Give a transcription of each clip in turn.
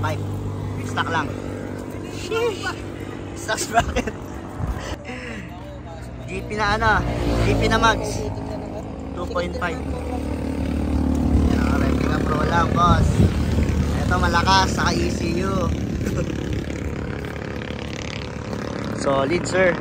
pipe. Stock lang. Stock sprocket. GP na ano, GP na mags 2.5. Yan, replica pro lang boss. Ito malakas, saka ECU. Solid sir.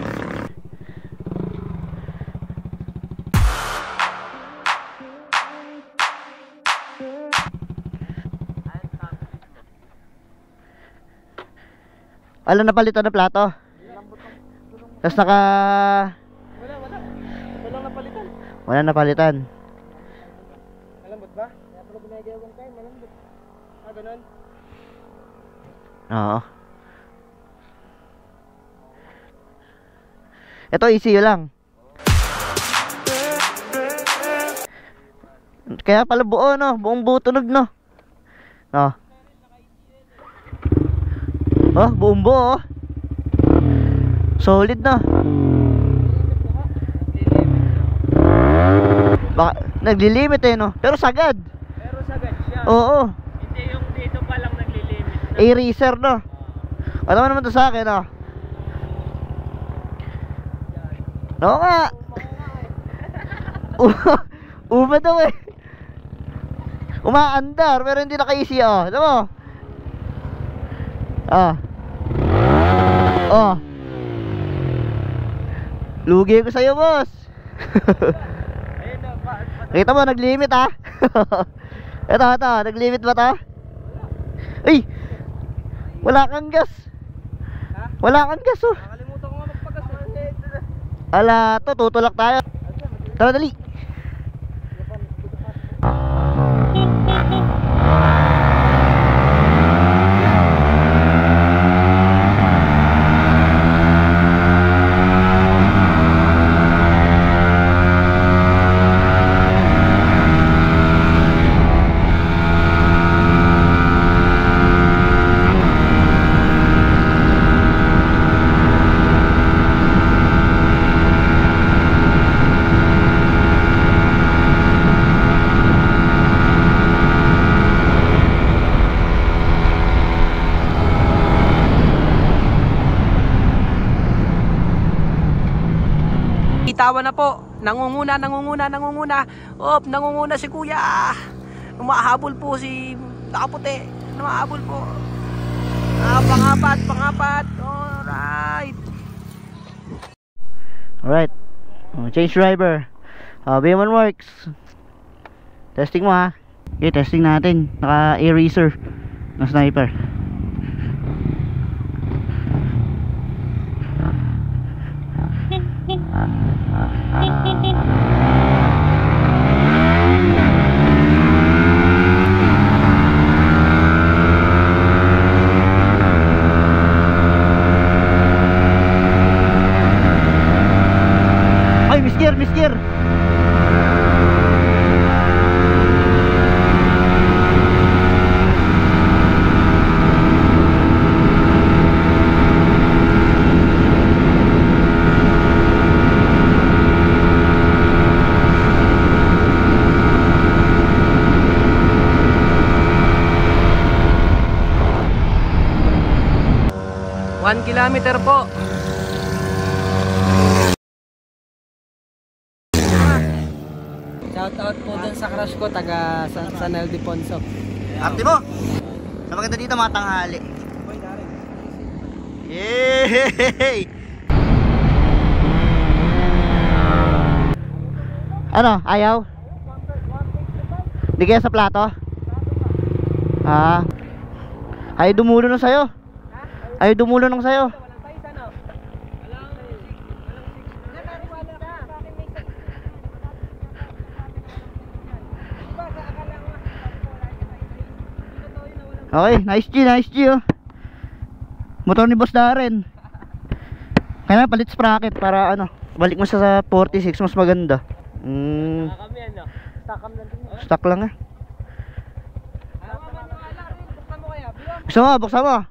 Alam na palitan na plato? Tapos naka... Walang napalitan. Walang napalitan. Malambot ba? Kaya pala ginagawan tayo, malambot. Ah, ganun? Oo. Ito ECU lang. Kaya pala buo no, buong buo tunog no. No. Oh, buong buo. Solid na. Baka naglilimit eh no. Pero sagad. Pero sagad siya. Oo. Hindi yung dito pa lang naglilimit. A-racer no. Alam mo naman to sa akin no. Oo nga. Uma daw eh. Umaandar pero hindi naka-easy oh. Alam mo? Ah. Oh. Lugi ko sa'yo boss. Kita mo nag-limit ha. Ito, nag-limit ba ta? Ay. Wala kang gas. Wala kang gas oh. Nakalimutan ko nga magpagas. Ala, tutulak tayo. Tara dali. Bitawan na po. Nangunguna. Op, nangunguna si kuya. Umahabol po si nakaputi. Umahabol po. Pangapat. Alright. Change driver. B1 works. Testing mo ha. Okay, testing natin. Naka A-racer ng sniper. Ay, miskir. Kilometer po. Shout out po dun sa crush ko, taga San Ildefonso. Arte mo. Sa maganda dito mga tanghali. Yay! Ano? Ayaw? Di kaya sa plato? Ayaw dumulo na sa'yo. Ayaw dumulo nang sa'yo. Okay, nice G oh. Motor ni Boss Darren. Kaya palit sprocket para ano, balik mo sa 46 mas maganda. Stock lang eh. Buksan mo.